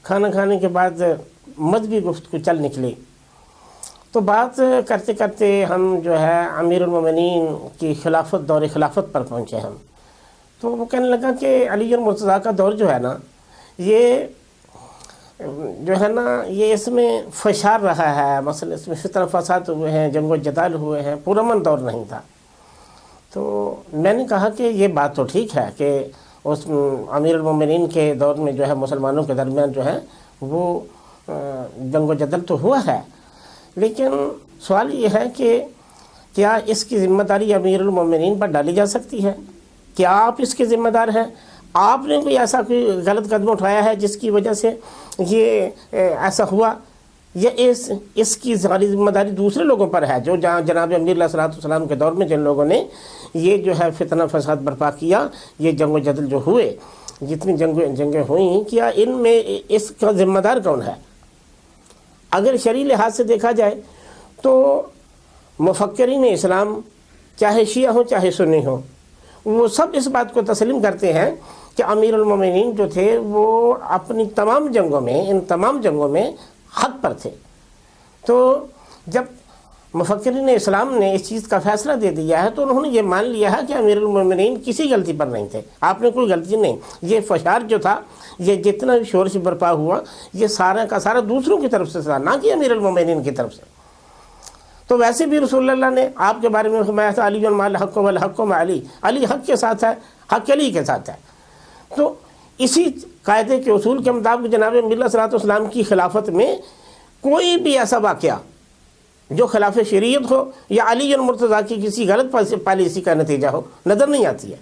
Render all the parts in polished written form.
کھانا کھانے کے بعد مذہبی گفتگو چل نکلی، تو بات کرتے کرتے ہم جو ہے امیر المومنین کی خلافت، دور خلافت پر پہنچے ہم. تو وہ کہنے لگا کہ علی المرتضیٰ کا دور جو ہے نا، یہ جو ہے نا یہ اس میں فشار رہا ہے، مثلا اس میں فتنہ فساد ہوئے ہیں، جنگ و جدال ہوئے ہیں، پرامن دور نہیں تھا. تو میں نے کہا کہ یہ بات تو ٹھیک ہے کہ اس امیر المومنین کے دور میں جو ہے مسلمانوں کے درمیان جو ہے وہ جنگ و جدل تو ہوا ہے، لیکن سوال یہ ہے کہ کیا اس کی ذمہ داری امیر المومنین پر ڈالی جا سکتی ہے؟ کیا آپ اس کے ذمہ دار ہیں؟ آپ نے کوئی ایسا کوئی غلط قدم اٹھایا ہے جس کی وجہ سے یہ ایسا ہوا، یا اس کی ساری ذمہ داری دوسرے لوگوں پر ہے جو جناب امیر علیہ الصلوۃ والسلام کے دور میں جن لوگوں نے یہ جو ہے فتنہ فساد برپا کیا، یہ جنگ و جدل جو ہوئے، جتنی جنگیں ہوئیں، کیا ان میں اس کا ذمہ دار کون ہے؟ اگر شرعی لحاظ سے دیکھا جائے تو مفکرین اسلام چاہے شیعہ ہوں چاہے سنی ہوں، وہ سب اس بات کو تسلیم کرتے ہیں کہ امیر المومنین جو تھے وہ اپنی تمام جنگوں میں، ان تمام جنگوں میں حق پر تھے. تو جب مفکرین اسلام نے اس چیز کا فیصلہ دے دیا ہے تو انہوں نے یہ مان لیا ہے کہ امیر المومنین کسی غلطی پر نہیں تھے، آپ نے کوئی غلطی نہیں. یہ فشار جو تھا، یہ جتنا بھی شور سے برپا ہوا، یہ سارا کا سارا دوسروں کی طرف سے تھا، نہ کہ امیر المومنین کی طرف سے. تو ویسے بھی رسول اللہ نے آپ کے بارے میں فرمایا تھا علی مع الحق والحق مع علی، علی حق کے ساتھ ہے، حق علی کے ساتھ ہے. تو اسی قاعدے کے اصول کے مطابق جناب امیر علیہ الصلوۃ والسلام کی خلافت میں کوئی بھی ایسا واقعہ جو خلاف شریعت ہو یا علی المرتضیٰ کی کسی غلط پالیسی کا نتیجہ ہو نظر نہیں آتی ہے.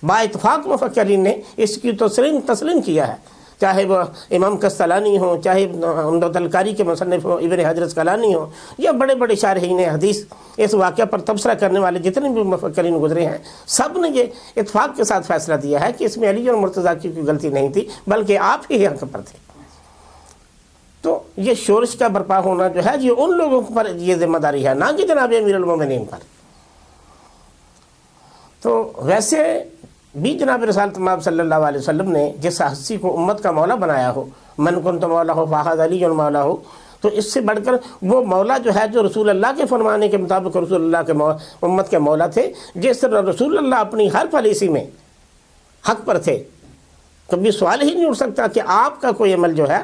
با اتفاق مفکرین نے اس کی تسلیم کیا ہے، چاہے وہ امام قسطلانی ہوں، چاہے عمدۃ القاری کے مصنف ہوں ابن حجر اسقلانی ہوں، یا بڑے بڑے شارحین حدیث اس واقعہ پر تبصرہ کرنے والے جتنے بھی مفکرین گزرے ہیں، سب نے یہ اتفاق کے ساتھ فیصلہ دیا ہے کہ اس میں علی اور مرتضیٰ کی کوئی غلطی نہیں تھی، بلکہ آپ ہی حق پر تھے. تو یہ شورش کا برپا ہونا جو ہے یہ ان لوگوں پر یہ ذمہ داری ہے، نہ کہ جناب امیر المومنین پر. تو ویسے بھی جناب رسالت مآب صلی اللہ علیہ وسلم نے جس ہستی کو امت کا مولا بنایا ہو، من کنت مولا ہو فہذا علی مولا ہو، تو اس سے بڑھ کر وہ مولا جو ہے جو رسول اللہ کے فرمانے کے مطابق رسول اللہ کے امت کے مولا تھے، جس طرح رسول اللہ اپنی ہر پالیسی میں حق پر تھے. کبھی سوال ہی نہیں اٹھ سکتا کہ آپ کا کوئی عمل جو ہے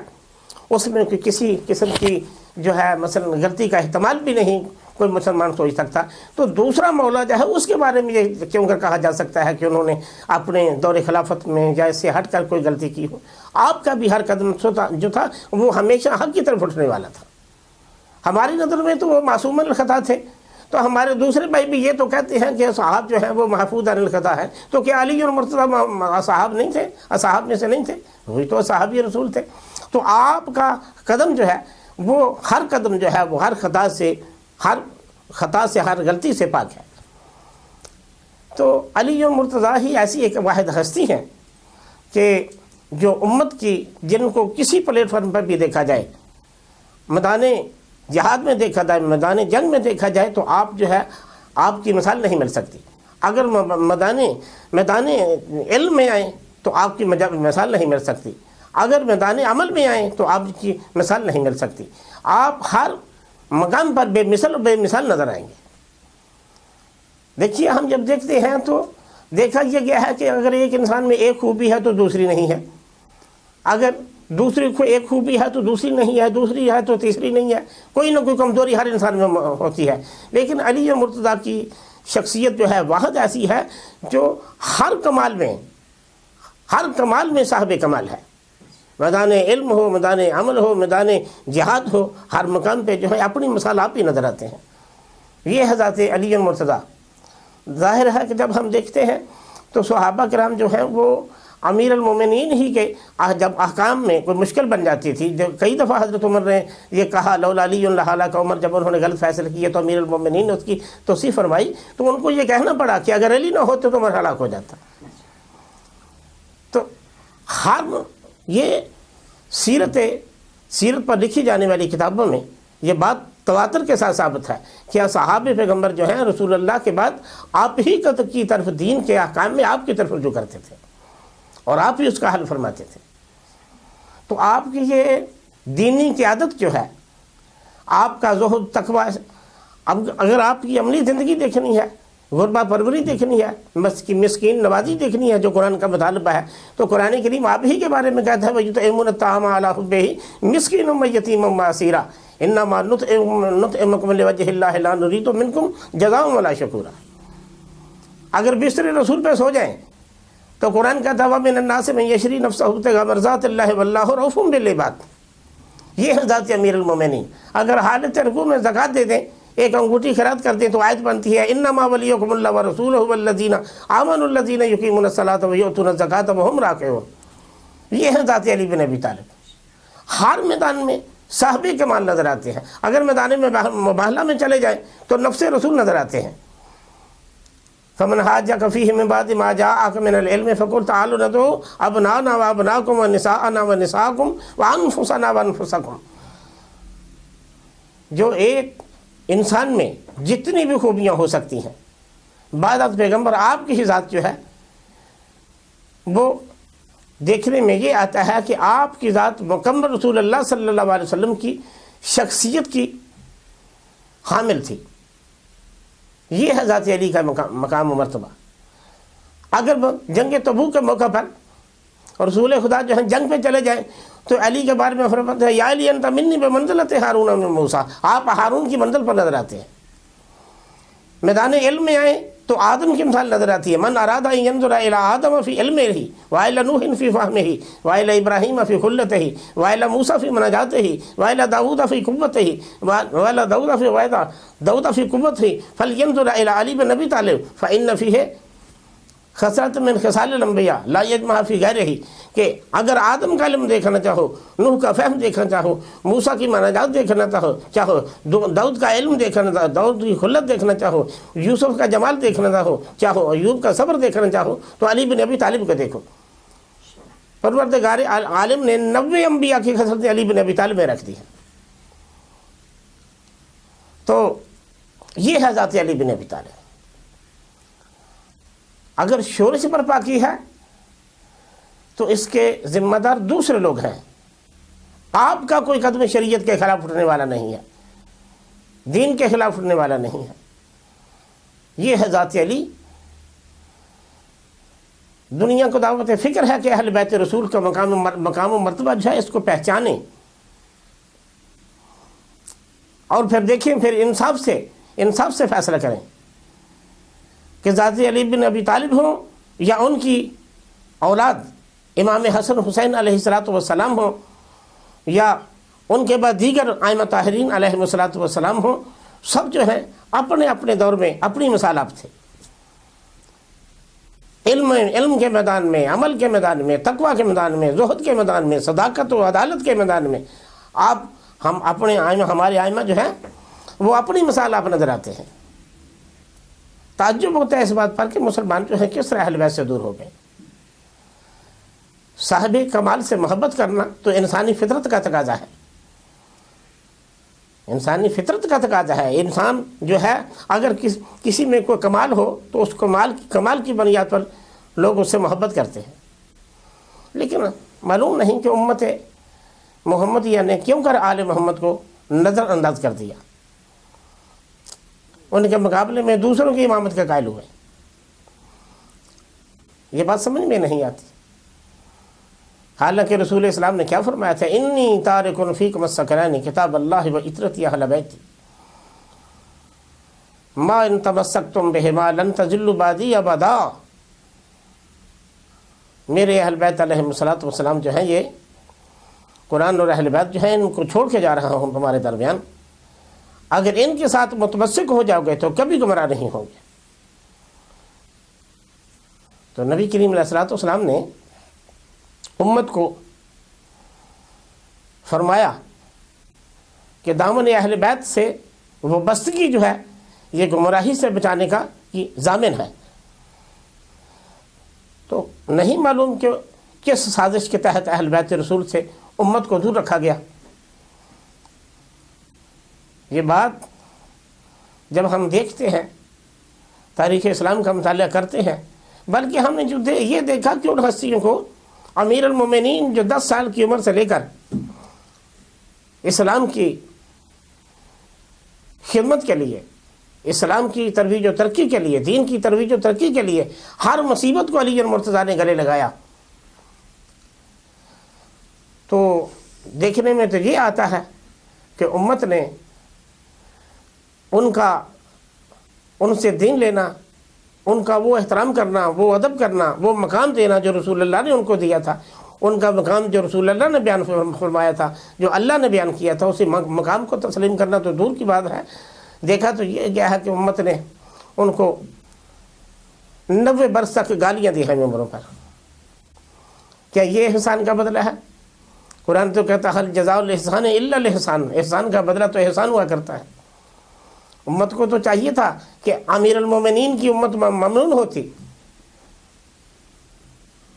اس میں کوئی کسی قسم کی جو ہے مثلا غلطی کا احتمال بھی نہیں کوئی مسلمان سوچ سکتا. تو دوسرا مولا جو ہے اس کے بارے میں یہ کیوں کر کہا جا سکتا ہے کہ انہوں نے اپنے دور خلافت میں یا اس سے ہٹ کر کوئی غلطی کی ہو؟ آپ کا بھی ہر قدم جو تھا وہ ہمیشہ حق کی طرف اٹھنے والا تھا. ہماری نظر میں تو وہ معصوم الخطا تھے. تو ہمارے دوسرے بھائی بھی یہ تو کہتے ہیں کہ صحاب جو ہیں وہ محفوظ عن الخطا ہے. تو کیا علی اور مرتضیٰ صحاب نہیں تھے؟ اصحاب میں سے نہیں تھے؟ وہی تو صحابی رسول تھے. تو آپ کا قدم جو ہے وہ ہر قدم جو ہے وہ ہر خطا سے ہر غلطی سے پاک ہے. تو علی اور مرتضیٰ ہی ایسی ایک واحد ہستی ہیں کہ جو امت کی، جن کو کسی پلیٹ فارم پر بھی دیکھا جائے، میدان جہاد میں دیکھا جائے، میدان جنگ میں دیکھا جائے، تو آپ جو ہے آپ کی مثال نہیں مل سکتی. اگر میدان علم میں آئیں تو آپ کی مثال نہیں مل سکتی. اگر میدان عمل میں آئیں تو آپ کی مثال نہیں مل سکتی. آپ ہر مقام پر بے مثال نظر آئیں گے. دیکھیے ہم جب دیکھتے ہیں تو دیکھا یہ گیا ہے کہ اگر ایک انسان میں ایک خوبی ہے تو دوسری نہیں ہے، اگر دوسری کو ایک خوبی ہے تو دوسری نہیں ہے، دوسری ہے تو تیسری نہیں ہے. کوئی نہ کوئی کمزوری ہر انسان میں ہوتی ہے. لیکن علی اور مرتضیٰ کی شخصیت جو ہے واحد ایسی ہے جو ہر کمال میں صاحب کمال ہے. میدان علم ہو، میدان عمل ہو، میدان جہاد ہو، ہر مقام پہ جو ہے اپنی مثال آپ ہی نظر آتے ہیں. یہ ہے ذات علی مرتضیٰ. ظاہر ہے کہ جب ہم دیکھتے ہیں تو صحابہ کرام جو ہیں وہ امیر المومنین ہی کے جب احکام میں کوئی مشکل بن جاتی تھی، جو کئی دفعہ حضرت عمر نے یہ کہا لولا علی لہلک عمر، جب انہوں نے غلط فیصلے کیے تو امیر المومنین نے اس کی توصیح فرمائی، تو ان کو یہ کہنا پڑا کہ اگر علی نہ ہوتے تو عمر ہلاک ہو جاتا. تو ہر یہ سیرت پر لکھی جانے والی کتابوں میں یہ بات تواتر کے ساتھ ثابت ہے کہ صحابہ پیغمبر جو ہیں رسول اللہ کے بعد آپ ہی کی طرف، دین کے احکام میں آپ کی طرف رجوع کرتے تھے اور آپ ہی اس کا حل فرماتے تھے. تو آپ کی یہ دینی قیادت جو ہے، آپ کا زہد تقوی، اب اگر آپ کی عملی زندگی دیکھنی ہے، غربہ پروری دیکھنی ہے، مسکین نوازی دیکھنی ہے جو قرآن کا مطالبہ ہے، تو قرآن کریم آپ ہی کے بارے میں کہتا ہے وَيُطْعِمُونَ الطَّعَامَ عَلَىٰ حُبِّهِ مِسْكِينًا وَيَتِيمًا وَأَسِيرًا إِنَّمَا نُطْعِمُكُمْ لِوَجْهِ اللَّهِ لَا نُرِيدُ مِنكُمْ جَزَاءً وَلَا شُكُورًا۔ اگر بستر رسول پہ سو جائیں تو قرآن کہتا ہے وَمِنَ النَّاسِ مَن يَشْرِي نَفْسَهُ ابْتِغَاءَ مَرْضَاتِ اللَّهِ وَاللَّهُ رَءُوفٌ بِالْعِبَادِ۔ یہ حضرت امیر المومنین اگر حالت رکوع میں زکوٰۃ دے دیں، ایک انگوٹھی خرید کر دیں، تو آیت بنتی ہے انما ولیکم اللہ ورسولہ والذین آمنوا الذین یقیمون الصلاۃ ویؤتون الزکاۃ وہم راکعون۔ یہ ہے ذات علی بن ابی طالب۔ ہر میدان میں صاحب کمال نظر آتے ہیں، اگر میدان میں مباہلہ میں چلے جائیں تو نفس رسول نظر آتے ہیں۔ فمن حاجک فیہ من بعد ما جاءک من العلم فقل تعالوا ندعو ابناءنا وابناءکم ونساءنا ونساءکم وانفسنا وانفسکم۔ جو ایک انسان میں جتنی بھی خوبیاں ہو سکتی ہیں، بعد از پیغمبر آپ کی ہی ذات جو ہے وہ دیکھنے میں یہ آتا ہے کہ آپ کی ذات مکمل رسول اللہ صلی اللہ علیہ وسلم کی شخصیت کی حامل تھی۔ یہ ہے ذات علی کا مقام و مرتبہ۔ اگر جنگ تبوک کے موقع پر رسول خدا جو ہیں جنگ پہ چلے جائیں تو علی کے بارے میں فرماتے ہیں یا علی انت منی بمنزلت ہارون من موسیٰ، آپ ہارون کی منزل پر نظر آتے ہیں۔ میدان علم میں آئیں تو آدم کی مثال نظر آتی ہے، من اراد ان ينظر الى آدم فی علمہ والى نوح فی فہمہ والى ابراہیم فی خلتہ والى موسیٰ فی مناجاتہ والى داؤد فی قوتہ والى داؤد فی قوتہ فلینظر الى علی بن ابی طالب فإن فیہ خسرت من خصال الانبیاء لا یجمع فی غیرہ، کہ اگر آدم کا علم دیکھنا چاہو، نوح کا فہم دیکھنا چاہو، موسیٰ کی مناجات دیکھنا چاہو، داؤد کا علم دیکھنا چاہو، داؤد کی خلت دیکھنا چاہو، یوسف کا جمال دیکھنا چاہو، ایوب کا صبر دیکھنا چاہو، تو علی بن ابی طالب کو دیکھو۔ پروردگار عالم نے 90 انبیاء کی خصلت علی بن ابی طالب میں رکھ دی ہے۔ تو یہ ہے ذات علی بن ابی طالب۔ اگر شورش پر پاکی ہے تو اس کے ذمہ دار دوسرے لوگ ہیں، آپ کا کوئی قدم شریعت کے خلاف اٹھنے والا نہیں ہے، دین کے خلاف اٹھنے والا نہیں ہے۔ یہ ہے ذات علی۔ دنیا کو دعوت فکر ہے کہ اہل بیت رسول کا مقام و مرتبہ جو ہے اس کو پہچانیں، اور پھر دیکھیں، پھر انصاف سے فیصلہ کریں کہ ذات علی بن ابی طالب ہوں یا ان کی اولاد امام حسن حسین علیہ السلام ہوں، یا ان کے بعد دیگر ائمہ طاہرین علیہ السلام ہوں، سب جو ہیں اپنے اپنے دور میں اپنی مثال آپ تھے۔ علم کے میدان میں، عمل کے میدان میں، تقوی کے میدان میں، زہد کے میدان میں، صداقت و عدالت کے میدان میں ہمارے ائمہ جو ہیں وہ اپنی مثال آپ نظر آتے ہیں۔ تعجب ہوتا ہے اس بات پر کہ مسلمان جو ہیں کس طرح اہل بیت سے دور ہو گئے۔ صاحب کمال سے محبت کرنا تو انسانی فطرت کا تقاضا ہے، انسانی فطرت کا تقاضا ہے۔ انسان جو ہے اگر کسی میں کوئی کمال ہو تو اس کمال کی بنیاد پر لوگ اس سے محبت کرتے ہیں، لیکن معلوم نہیں کہ امت محمدیہ نے کیوں کر آل محمد کو نظر انداز کر دیا، ان کے مقابلے میں دوسروں کی امامت کا قائل ہوئے۔ یہ بات سمجھ میں نہیں آتی۔ حالانکہ رسول اسلام نے کیا فرمایا تھا، انی تارک فیکم الثقلین کتاب اللہ و عترتی اہل بیتی ما ان تمسکتم بہما لن تضلوا بعدی ابدا۔ میرے اہل بیت علیہ السلام جو ہیں، یہ قرآن اور اہل بیت جو ہیں ان کو چھوڑ کے جا رہا ہوں تمہارے درمیان، اگر ان کے ساتھ متمسک ہو جاؤ گے تو کبھی گمراہ نہیں ہوں گے۔ تو نبی کریم علیہ السلام نے امت کو فرمایا کہ دامن اہل بیت سے وابستگی جو ہے یہ گمراہی سے بچانے کا ضامن ہے۔ تو نہیں معلوم کہ کس سازش کے تحت اہل بیت رسول سے امت کو دور رکھا گیا۔ یہ بات جب ہم دیکھتے ہیں، تاریخ اسلام کا مطالعہ کرتے ہیں، بلکہ ہم نے جو یہ دیکھا کہ ان ہستیوں کو امیر المومنین جو 10 سال کی عمر سے لے کر اسلام کی خدمت کے لیے، اسلام کی ترویج و ترقی کے لیے، دین کی ترویج و ترقی کے لیے ہر مصیبت کو علی المرتضیٰ نے گلے لگایا، تو دیکھنے میں تو یہ آتا ہے کہ امت نے ان سے دین لینا، ان کا وہ احترام کرنا، وہ ادب کرنا، وہ مقام دینا جو رسول اللہ نے ان کو دیا تھا، ان کا مقام جو رسول اللہ نے بیان فرمایا تھا، جو اللہ نے بیان کیا تھا، اسی مقام کو تسلیم کرنا تو دور کی بات ہے۔ دیکھا تو یہ کیا ہے کہ امت نے ان کو 90 برس تک گالیاں دی ہیں ممبروں پر۔ کیا یہ احسان کا بدلہ ہے؟ قرآن تو کہتا ہے حل جزاء الاحسان الا الاحسان، احسان کا بدلہ تو احسان ہوا کرتا ہے۔ امت کو تو چاہیے تھا کہ امیر المومنین کی امت ممنون ہوتی،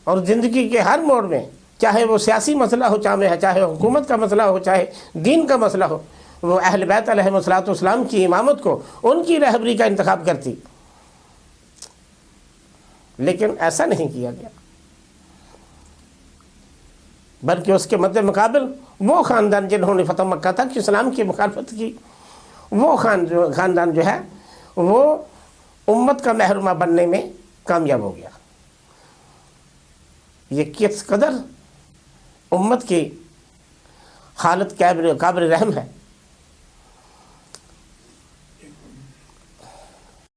اور زندگی کے ہر موڑ میں، چاہے وہ سیاسی مسئلہ ہو، چاہے حکومت کا مسئلہ ہو، چاہے دین کا مسئلہ ہو، وہ اہل بیت علیہ الصلوۃ والسلام کی امامت کو ان کی رہبری کا انتخاب کرتی، لیکن ایسا نہیں کیا گیا، بلکہ اس کے مد مقابل وہ خاندان جنہوں نے فتح مکہ تک اسلام کی مخالفت کی، وہ خاندان جو ہے وہ امت کا محرومہ بننے میں کامیاب ہو گیا۔ یہ کس قدر امت کی حالت قابل رحم ہے